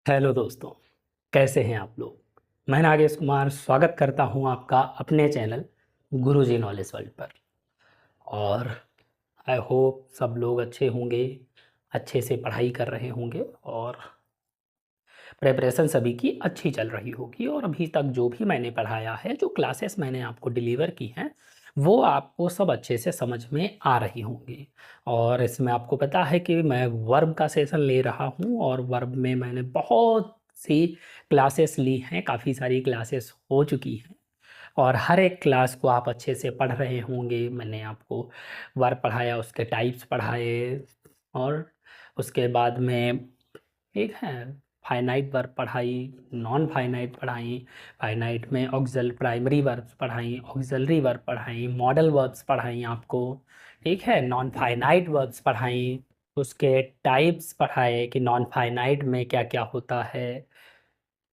Hello दोस्तों, कैसे हैं आप लोग। मैं नागेश कुमार स्वागत करता हूं आपका अपने चैनल गुरुजी नॉलेज वर्ल्ड पर। और आई होप सब लोग अच्छे होंगे, अच्छे से पढ़ाई कर रहे होंगे और प्रिपरेशन सभी की अच्छी चल रही होगी। और अभी तक जो भी मैंने पढ़ाया है, जो क्लासेस मैंने आपको डिलीवर की हैं, वो आपको सब अच्छे से समझ में आ रही होंगी। और इसमें आपको पता है कि मैं वर्ब का सेशन ले रहा हूँ और वर्ब में मैंने बहुत सी क्लासेस ली हैं, काफ़ी सारी क्लासेस हो चुकी हैं और हर एक क्लास को आप अच्छे से पढ़ रहे होंगे। मैंने आपको वर्ब पढ़ाया, उसके टाइप्स पढ़ाए और उसके बाद में एक है फाइनाइट वर्ब पढ़ाई, नॉन फाइनाइट पढ़ाई, फाइनाइट में ऑक्सल प्राइमरी वर्ब्स पढ़ाई, ऑक्सिलरी वर्ब पढ़ाई, मॉडल वर्ब्स पढ़ाई आपको। ठीक है, नॉन फाइनाइट वर्ब्स पढ़ाई, उसके टाइप्स पढ़ाए कि नॉन फाइनाइट में क्या क्या होता है।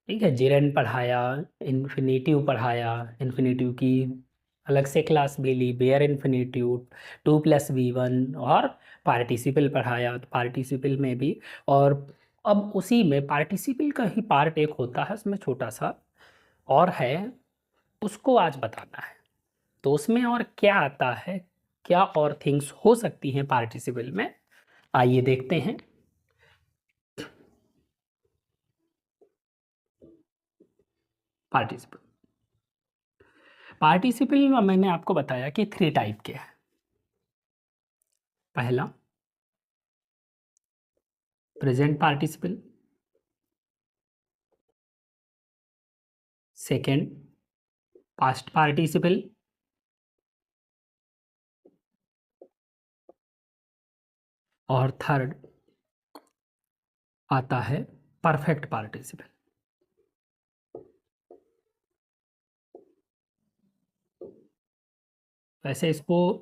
ठीक है, जेरेंड पढ़ाया, इन्फिनेटिव पढ़ाया, इन्फिनेटिव की अलग से क्लास भी ली, बेयर इन्फिनेटिव, 2+V1 और पार्टिसिपल पढ़ाया, तो पार्टिसिपल में भी। और अब उसी में पार्टिसिपल का ही पार्ट एक होता है, उसमें छोटा सा और है, उसको आज बताना है। तो उसमें और क्या आता है, क्या और थिंग्स हो सकती हैं पार्टिसिपल में, आइए देखते हैं। पार्टिसिपल पार्टिसिपल में मैंने आपको बताया कि 3 टाइप के हैं। पहला present participle, second past participle और थर्ड आता है परफेक्ट पार्टिसिपल। वैसे इसको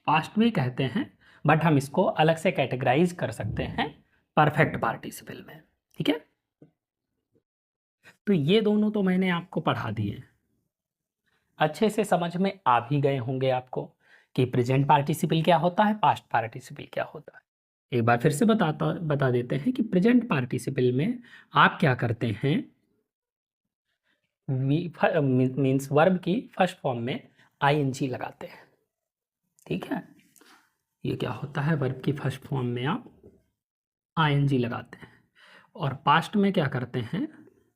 पास्ट भी कहते हैं, बट हम इसको अलग से कैटेगराइज कर सकते हैं परफेक्ट पार्टिसिपल में। ठीक है, तो ये दोनों तो मैंने आपको पढ़ा दिए, अच्छे से समझ में आ भी गए होंगे आपको कि प्रेजेंट पार्टिसिपल क्या होता है, पास्ट पार्टिसिपल क्या होता है। एक बार फिर से बता देते हैं कि प्रेजेंट पार्टिसिपल में आप क्या करते हैं, मीन्स वर्ब की फर्स्ट फॉर्म में आईएनजी लगाते हैं। ठीक है, ये क्या होता है, वर्ब की फर्स्ट फॉर्म में आप आईएनजी लगाते हैं। और पास्ट में क्या करते हैं,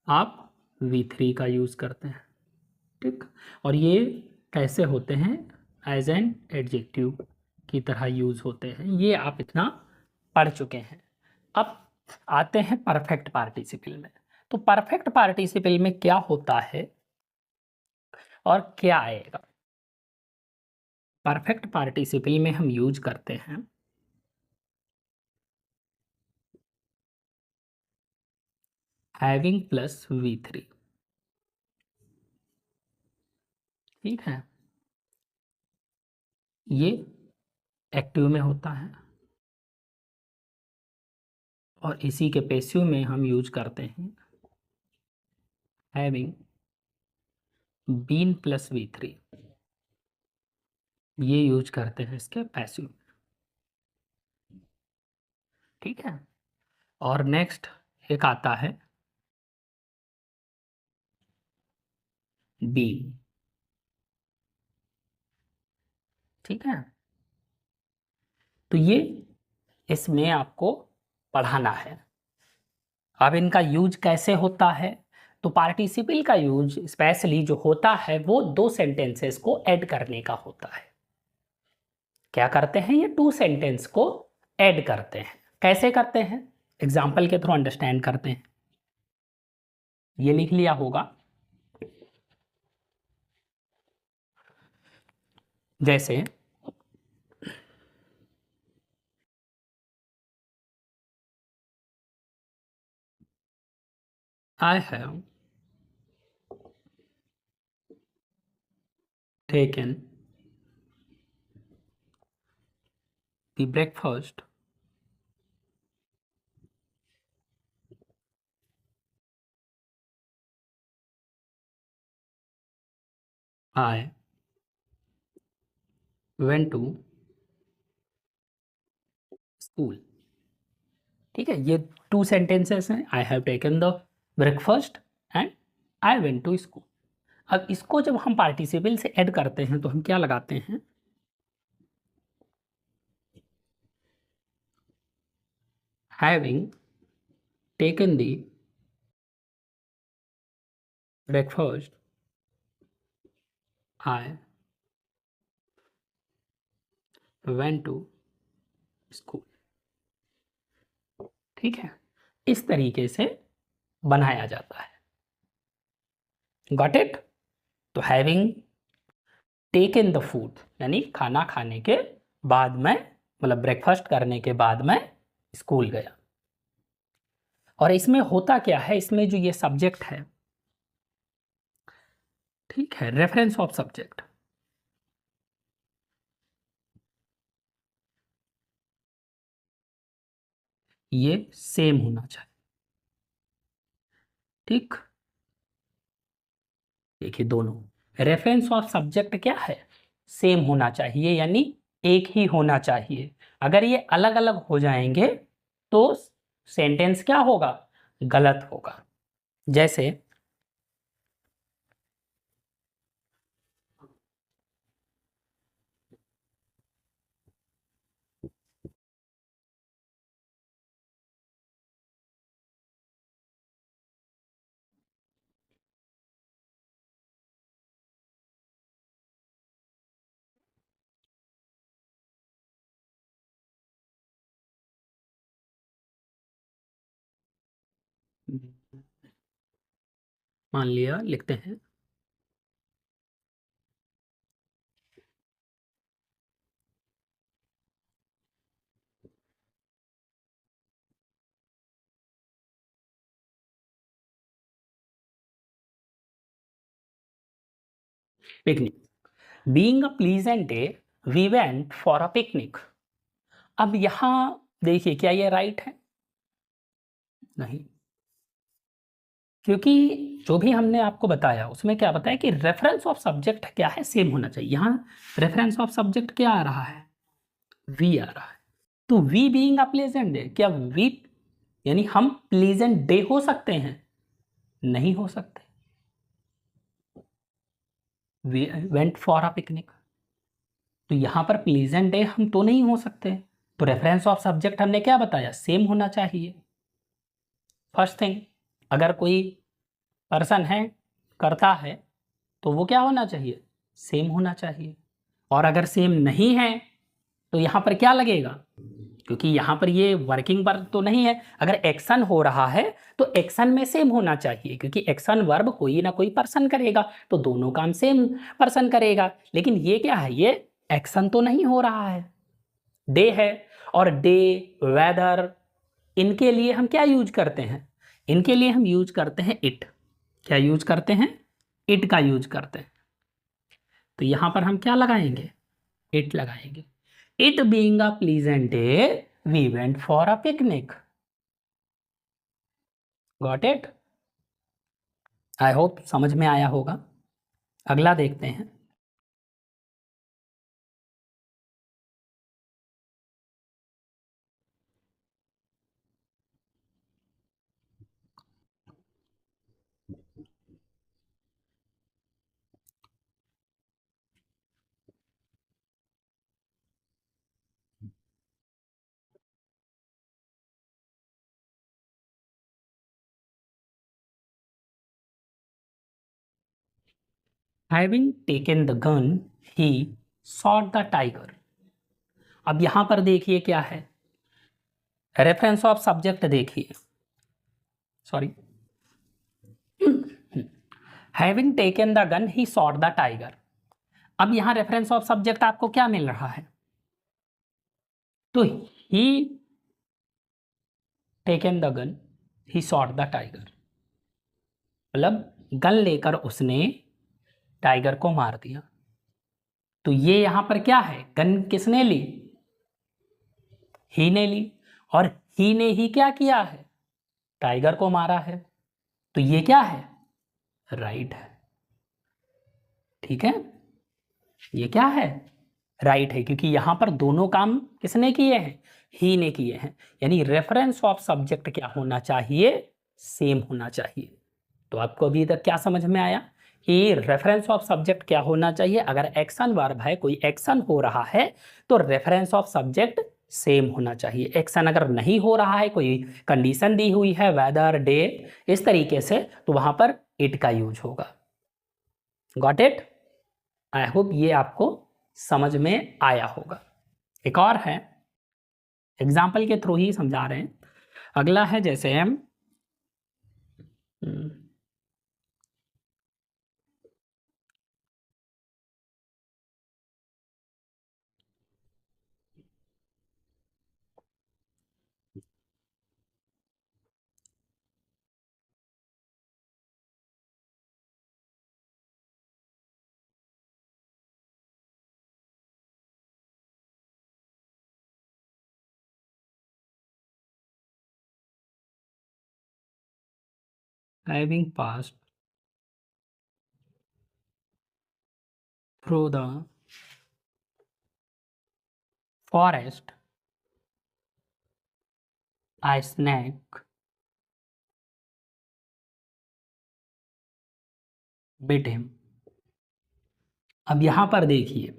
आप V3 का यूज़ करते हैं। ठीक, और ये कैसे होते हैं, एज एन एडजेक्टिव की तरह यूज़ होते हैं, ये आप इतना पढ़ चुके हैं। अब आते हैं परफेक्ट पार्टिसिपल में। तो परफेक्ट पार्टिसिपल में क्या होता है और क्या आएगा। परफेक्ट पार्टिसिपल में हम यूज करते हैं हैविंग प्लस V3। ठीक है, ये एक्टिव में होता है और इसी के पैसिव में हम यूज करते हैं हैविंग बीन प्लस V3। ये यूज करते हैं इसके पैसिव में। ठीक है, और नेक्स्ट एक आता है बीन। ठीक है, तो ये इसमें आपको पढ़ाना है। अब इनका यूज कैसे होता है, तो पार्टिसिपल का यूज स्पेशली जो होता है वो 2 सेंटेंसेस को ऐड करने का होता है। क्या करते हैं, ये 2 सेंटेंस को ऐड करते हैं। कैसे करते हैं, एग्जाम्पल के थ्रू अंडरस्टैंड करते हैं। ये लिख लिया होगा, जैसे I have taken the breakfast I went to school. ठीक है, ये 2 सेंटेंसेस हैं, I have taken the breakfast and I went to school. अब इसको जब हम पार्टिसिपल से ऐड करते हैं तो हम क्या लगाते हैं, having taken the breakfast I went to school. ठीक है, इस तरीके से बनाया जाता है। Got it? तो हैविंग टेकन द फूड यानी खाना खाने के बाद में, मतलब ब्रेकफास्ट करने के बाद में स्कूल गया। और इसमें होता क्या है, इसमें जो ये सब्जेक्ट है, ठीक है, रेफरेंस ऑफ सब्जेक्ट, ये सेम होना चाहिए। ठीक, देखिए दोनों रेफरेंस ऑफ सब्जेक्ट क्या है, सेम होना चाहिए, यानी एक ही होना चाहिए। अगर ये अलग अलग हो जाएंगे तो सेंटेंस क्या होगा, गलत होगा। जैसे मान लिया, लिखते हैं picnic. Being a pleasant day we went for a picnic. अब यहां देखिए, क्या ये राइट है? नहीं, क्योंकि जो भी हमने आपको बताया उसमें क्या बताया कि रेफरेंस ऑफ सब्जेक्ट क्या है, सेम होना चाहिए। यहाँ रेफरेंस ऑफ सब्जेक्ट क्या आ रहा है, वी आ रहा है। तो we being a pleasant day, क्या वी यानी हम प्लेजेंट डे हो सकते हैं? नहीं हो सकते। We went for a picnic, तो यहां पर प्लेजेंट डे हम तो नहीं हो सकते। तो रेफरेंस ऑफ सब्जेक्ट हमने क्या बताया, सेम होना चाहिए। फर्स्ट थिंग, अगर कोई पर्सन है, करता है, तो वो क्या होना चाहिए, सेम होना चाहिए। और अगर सेम नहीं है तो यहां पर क्या लगेगा, क्योंकि यहां पर ये वर्किंग वर्ब तो नहीं है। अगर एक्शन हो रहा है तो एक्शन में सेम होना चाहिए, क्योंकि एक्शन वर्ब कोई ना कोई पर्सन करेगा, तो दोनों काम सेम पर्सन करेगा। लेकिन ये क्या है, ये एक्शन तो नहीं हो रहा है, डे है। और डे, वेदर, इनके लिए हम क्या यूज करते हैं, इनके लिए हम यूज करते हैं इट। क्या यूज करते हैं, इट का यूज करते हैं। तो यहां पर हम क्या लगाएंगे, इट लगाएंगे। It being a pleasant day we went for a picnic. Got it? I hope समझ में आया होगा। अगला देखते हैं। Having taken the gun he shot the tiger. अब यहां पर देखिए क्या है, रेफरेंस ऑफ सब्जेक्ट देखिए, sorry, having taken the gun he shot the tiger. अब यहां रेफरेंस ऑफ सब्जेक्ट आपको क्या मिल रहा है, तो he taken the gun he shot the tiger, मतलब गन लेकर उसने टाइगर को मार दिया। तो ये यहां पर क्या है, गन किसने ली, ही ने ली, और ही ने ही क्या किया है, टाइगर को मारा है। तो ये क्या है, राइट है। ठीक है, ये क्या है, राइट है, क्योंकि यहां पर दोनों काम किसने किए हैं, ही ने किए हैं, यानी रेफरेंस ऑफ सब्जेक्ट क्या होना चाहिए, सेम होना चाहिए। तो आपको अभी तक क्या समझ में आया कि रेफरेंस ऑफ सब्जेक्ट क्या होना चाहिए, अगर एक्शन वर्ब है, कोई एक्शन हो रहा है तो रेफरेंस ऑफ सब्जेक्ट सेम होना चाहिए। एक्शन अगर नहीं हो रहा है, कोई कंडीशन दी हुई है वेदर डे इस तरीके से, तो वहां पर इट का यूज होगा। Got it? आई होप ये आपको समझ में आया होगा। एक और है, एग्जाम्पल के थ्रू ही समझा रहे हैं। अगला है जैसे हम having passed through the forest, a snake bit him। अब यहां पर देखिए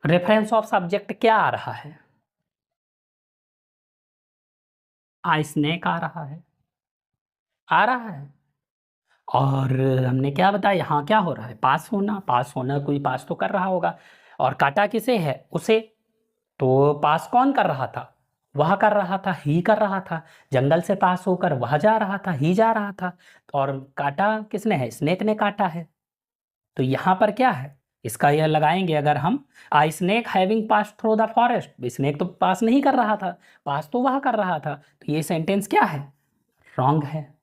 रेफरेंस ऑफ सब्जेक्ट क्या आ रहा है, आ स्नेक आ रहा है, आ रहा है। और हमने क्या बताया, यहाँ क्या हो रहा है, पास होना, पास होना, कोई पास तो कर रहा होगा। और काटा किसे है, उसे। तो पास कौन कर रहा था, वह कर रहा था, ही कर रहा था। जंगल से पास होकर वह जा रहा था, ही जा रहा था। और काटा किसने है, स्नेक ने काटा है। तो यहाँ पर क्या है, इसका यह लगाएंगे अगर हम, a snake having pass through the forest. Snake तो पास नहीं कर रहा था, पास तो वह कर रहा था। तो ये सेंटेंस क्या है, रॉन्ग है।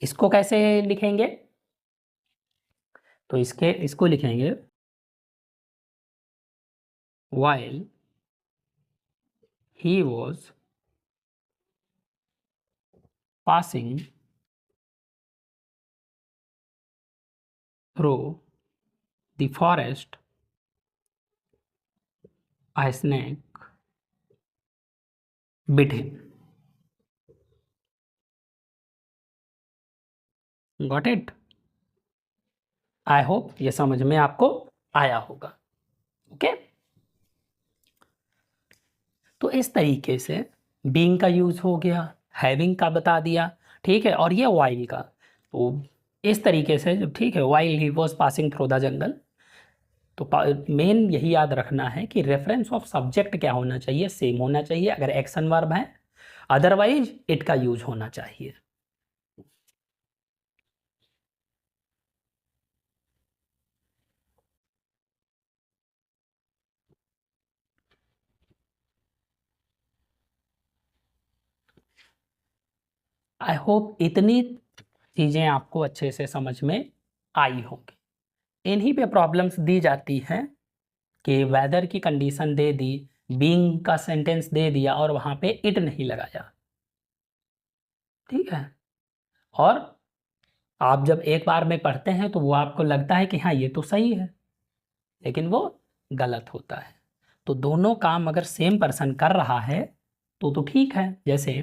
इसको कैसे लिखेंगे, तो इसको लिखेंगे while he was passing through the forest, a snake bit him। Got it? I hope ये समझ में आपको आया होगा। ओके, तो इस तरीके से बीइंग का यूज हो गया, हैविंग का बता दिया, ठीक है। और ये वाइल का, तो इस तरीके से जब, ठीक है, while he was passing through the jungle. तो मेन यही याद रखना है कि रेफरेंस ऑफ सब्जेक्ट क्या होना चाहिए, सेम होना चाहिए अगर एक्शन वर्ब है, अदरवाइज इट का यूज होना चाहिए। आई होप इतनी चीज़ें आपको अच्छे से समझ में आई होंगी। इन्हीं पे प्रॉब्लम्स दी जाती हैं कि वेदर की कंडीशन दे दी, बीइंग का सेंटेंस दे दिया और वहाँ पे इट नहीं लगाया, ठीक है। और आप जब एक बार में पढ़ते हैं तो वो आपको लगता है कि हाँ ये तो सही है, लेकिन वो गलत होता है। तो दोनों काम अगर सेम पर्सन कर रहा है तो ठीक है। जैसे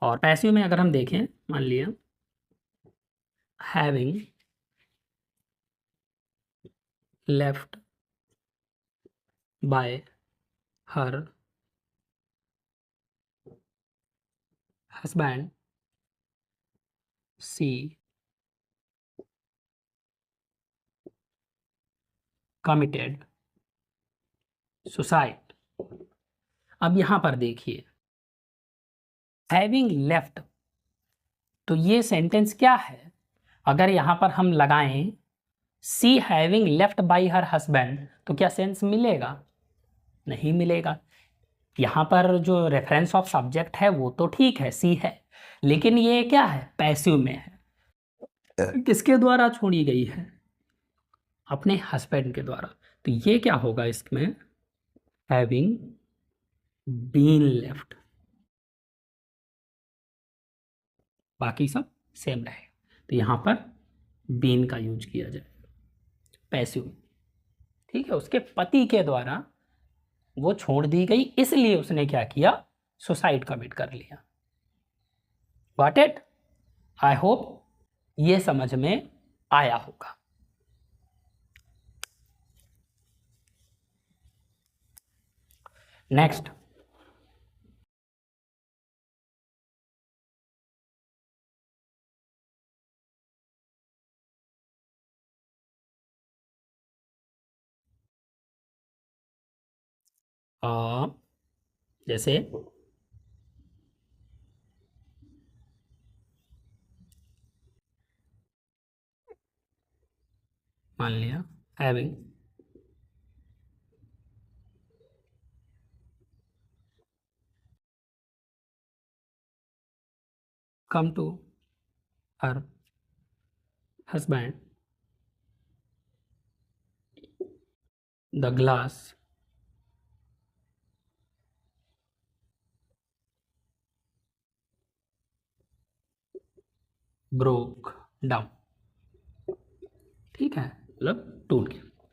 और पैसिव में अगर हम देखें, मान लिया having left by her husband, she committed suicide। अब यहां पर देखिए हैविंग लेफ्ट, तो ये सेंटेंस क्या है, अगर यहां पर हम लगाएं she having left by her husband, तो क्या सेंस मिलेगा, नहीं मिलेगा। यहां पर जो रेफरेंस ऑफ सब्जेक्ट है वो तो ठीक है, सी है, लेकिन ये क्या है, पैसिव में है, किसके द्वारा छोड़ी गई है, अपने हस्बैंड के द्वारा। तो ये क्या होगा इसमें, हैविंग बीन लेफ्ट, बाकी सब सेम रहेगा। तो यहाँ पर बीन का यूज किया जाए पैसिव। ठीक है, उसके पति के द्वारा वो छोड़ दी गई, इसलिए उसने क्या किया, सुसाइड कमिट कर लिया। Got it? आई होप ये समझ में आया होगा। नेक्स्ट, जैसे मान लिया having come to her husband the glass broke down। ठीक है, मतलब टूट गया।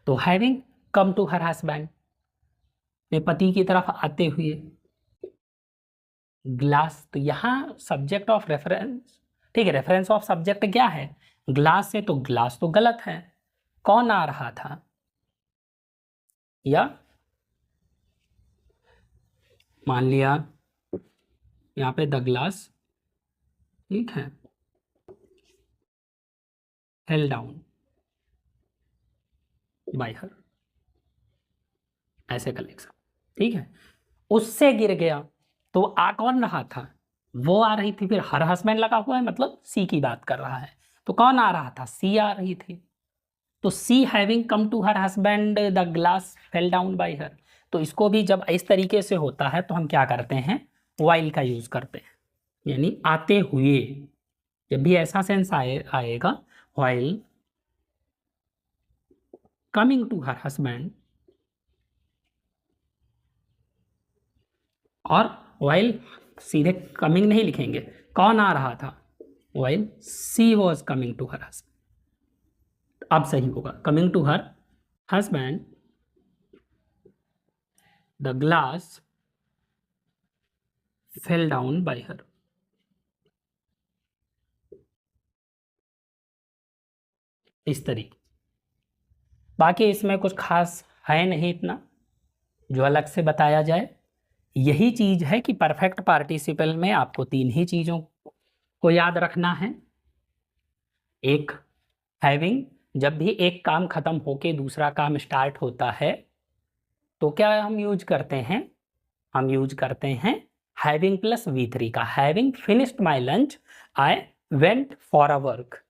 तो having come to her husband, अपने पति की तरफ आते हुए, ग्लास, तो यहाँ सब्जेक्ट ऑफ रेफरेंस, ठीक है, रेफरेंस ऑफ सब्जेक्ट क्या है, ग्लास से, तो ग्लास तो गलत है, कौन आ रहा था, या मान लिया यहाँ पे द ग्लास, ठीक है, हेल डाउन बाय हर, ऐसे कलेक्शन, ठीक है, उससे गिर गया, तो आ कौन रहा था, वो आ रही थी, फिर हर हस्बैंड लगा हुआ है, मतलब सी की बात कर रहा है, तो कौन आ रहा था, सी आ रही थी, तो she having come to her husband the glass fell down by her. तो इसको भी जब इस तरीके से होता है तो हम क्या करते हैं, वाइल का यूज करते हैं, यानी आते हुए, जब भी ऐसा सेंस आएगा, while coming to her husband, और वाइल सीधे कमिंग नहीं लिखेंगे, कौन आ रहा था, while she was coming to her husband, अब सही होगा, coming to her husband the glass fell down by her. इस तरीके, बाकी इसमें कुछ खास है नहीं इतना जो अलग से बताया जाए। यही चीज है कि परफेक्ट पार्टिसिपल में आपको तीन ही चीजों को याद रखना है। एक, हैविंग, जब भी एक काम खत्म होके दूसरा काम स्टार्ट होता है तो क्या हम यूज करते हैं, हम यूज करते हैं हैविंग प्लस V3 का, having finished my lunch I went for a work,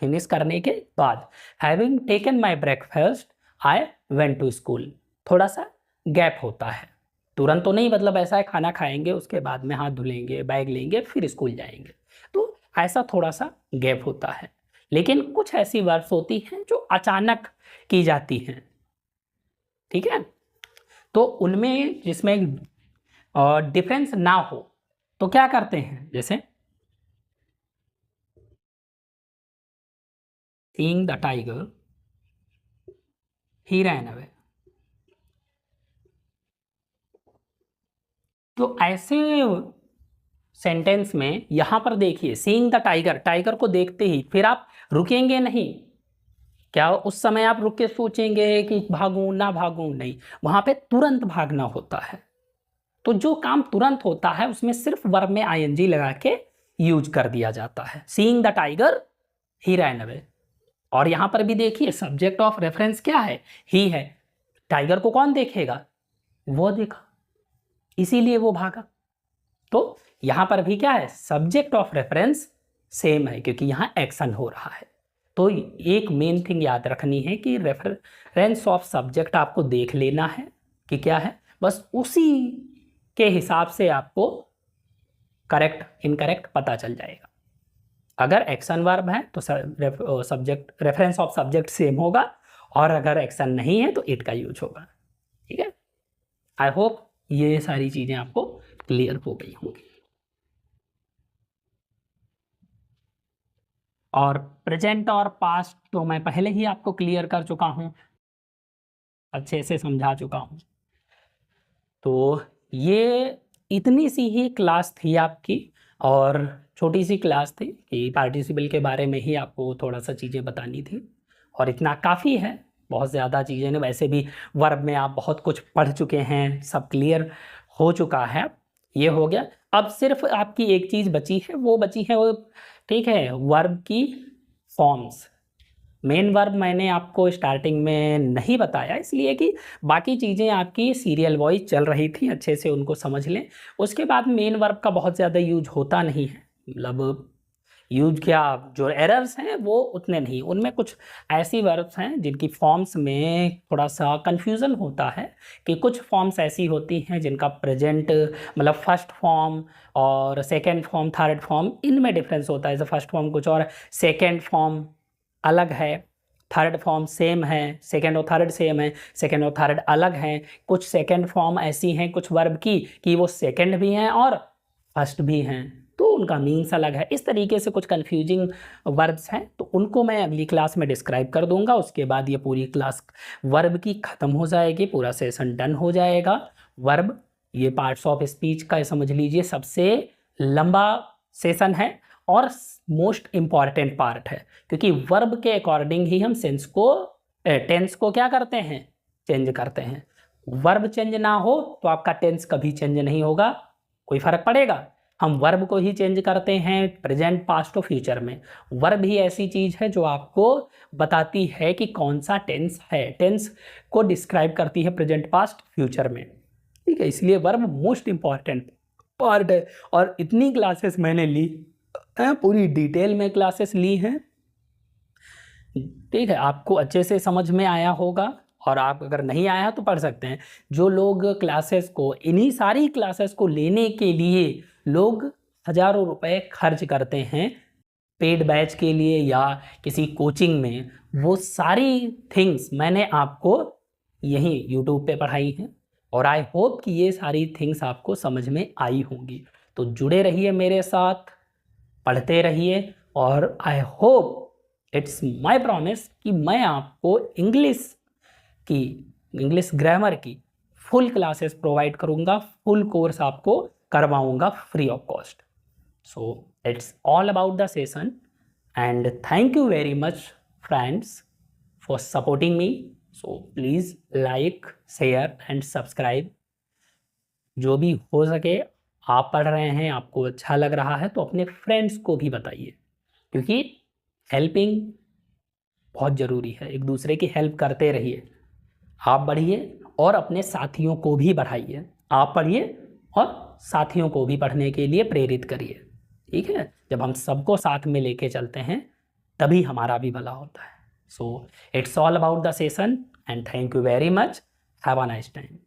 finish करने के बाद, having taken my breakfast I went to school, थोड़ा सा गैप होता है, तुरंत तो नहीं, मतलब ऐसा है खाना खाएंगे उसके बाद में हाथ धुलेंगे, बैग लेंगे, फिर स्कूल जाएंगे, तो ऐसा थोड़ा सा गैप होता है। लेकिन कुछ ऐसी वर्ब्स होती हैं जो अचानक की जाती हैं, ठीक है, तो उनमें जिसमें डिफरेंस ना हो तो क्या करते हैं, जैसे seeing the tiger he ran away, तो ऐसे सेंटेंस में यहां पर देखिए, सीइंग द टाइगर, टाइगर को देखते ही फिर आप रुकेंगे नहीं, क्या उस समय आप रुक के सोचेंगे कि भागूं ना भागूं, नहीं, वहां पे तुरंत भागना होता है, तो जो काम तुरंत होता है उसमें सिर्फ वर्ब में आईएनजी लगा के यूज कर दिया जाता है, seeing the tiger he ran away. और यहां पर भी देखिए सब्जेक्ट ऑफ रेफरेंस क्या है, ही है, टाइगर को कौन देखेगा, वो देखा, इसीलिए वो भागा। तो यहां पर भी क्या है, सब्जेक्ट ऑफ रेफरेंस सेम है क्योंकि यहां एक्शन हो रहा है। तो एक मेन थिंग याद रखनी है कि रेफरेंस ऑफ सब्जेक्ट आपको देख लेना है कि क्या है, बस उसी के हिसाब से आपको करेक्ट इनकरेक्ट पता चल जाएगा। अगर एक्शन वर्ब है तो subject, reference of subject same होगा, और अगर एक्शन नहीं है तो इट का यूज होगा, ठीक है। आई होप ये सारी चीजें आपको क्लियर हो गई होंगी। और प्रेजेंट और पास्ट तो मैं पहले ही आपको क्लियर कर चुका हूं, अच्छे से समझा चुका हूँ। तो ये इतनी सी ही क्लास थी आपकी, और छोटी सी क्लास थी कि पार्टिसिपल के बारे में ही आपको थोड़ा सा चीज़ें बतानी थी, और इतना काफ़ी है। बहुत ज़्यादा चीज़ें नहीं, वैसे भी वर्ब में आप बहुत कुछ पढ़ चुके हैं, सब क्लियर हो चुका है। ये हो गया। अब सिर्फ आपकी एक चीज़ बची है, वो ठीक है, वर्ब की फॉर्म्स। मेन वर्ब मैंने आपको स्टार्टिंग में नहीं बताया, इसलिए कि बाकी चीज़ें आपकी सीरियल वाइज चल रही थी, अच्छे से उनको समझ लें। उसके बाद मेन वर्ब का बहुत ज़्यादा यूज होता नहीं है, मतलब यूज क्या, जो एरर्स हैं वो उतने नहीं, उनमें कुछ ऐसी वर्ब्स हैं जिनकी फॉर्म्स में थोड़ा सा कन्फ्यूज़न होता है, कि कुछ फॉर्म्स ऐसी होती हैं जिनका प्रेजेंट मतलब फर्स्ट फॉर्म और सेकेंड फॉर्म, थर्ड फॉर्म, इनमें डिफरेंस होता है। जैसे फर्स्ट फॉर्म कुछ और, सेकेंड फॉर्म अलग है, थर्ड फॉर्म सेम है, सेकेंड और थर्ड सेम है, सेकेंड और थर्ड अलग हैं। कुछ सेकेंड फॉर्म ऐसी हैं कुछ वर्ब की कि वो सेकेंड भी हैं और फर्स्ट भी हैं, तो उनका मीन्स अलग है। इस तरीके से कुछ कन्फ्यूजिंग वर्ब्स हैं, तो उनको मैं अगली क्लास में डिस्क्राइब कर दूंगा। उसके बाद ये पूरी क्लास वर्ब की ख़त्म हो जाएगी, पूरा सेशन डन हो जाएगा। वर्ब, ये पार्ट्स ऑफ स्पीच का समझ लीजिए सबसे लंबा सेशन है और मोस्ट इम्पॉर्टेंट पार्ट है, क्योंकि वर्ब के अकॉर्डिंग ही हम टेंस को क्या करते हैं, चेंज करते हैं। वर्ब चेंज ना हो तो आपका टेंस कभी चेंज नहीं होगा, कोई फर्क पड़ेगा। हम वर्ब को ही चेंज करते हैं प्रेजेंट, पास्ट और फ्यूचर में। वर्ब ही ऐसी चीज़ है जो आपको बताती है कि कौन सा टेंस है, टेंस को डिस्क्राइब करती है प्रेजेंट, पास्ट, फ्यूचर में, ठीक है। इसलिए वर्ब मोस्ट इम्पॉर्टेंट पार्ट है, और इतनी क्लासेस मैंने ली, पूरी डिटेल में क्लासेस ली हैं, ठीक है। आपको अच्छे से समझ में आया होगा, और आप अगर नहीं आया तो पढ़ सकते हैं। जो लोग क्लासेस को, इन्हीं सारी क्लासेस को लेने के लिए लोग हज़ारों रुपए खर्च करते हैं पेड बैच के लिए या किसी कोचिंग में, वो सारी थिंग्स मैंने आपको यहीं यूट्यूब पे पढ़ाई हैं, और आई होप कि ये सारी थिंग्स आपको समझ में आई होंगी। तो जुड़े रहिए मेरे साथ, पढ़ते रहिए, और I hope, it's my promise कि मैं आपको इंग्लिश ग्रामर की फुल क्लासेस प्रोवाइड करूंगा, फुल कोर्स आपको करवाऊंगा free of cost. So it's all about the session, and thank you very much friends for supporting me. So please like, share and subscribe. जो भी हो सके, आप पढ़ रहे हैं, आपको अच्छा लग रहा है तो अपने फ्रेंड्स को भी बताइए, क्योंकि हेल्पिंग बहुत ज़रूरी है। एक दूसरे की हेल्प करते रहिए, आप बढ़िए और अपने साथियों को भी बढ़ाइए। आप पढ़िए और साथियों को भी पढ़ने के लिए प्रेरित करिए, ठीक है। जब हम सबको साथ में लेके चलते हैं तभी हमारा भी भला होता है। So it's all about the session, and thank you very much. Have a nice time.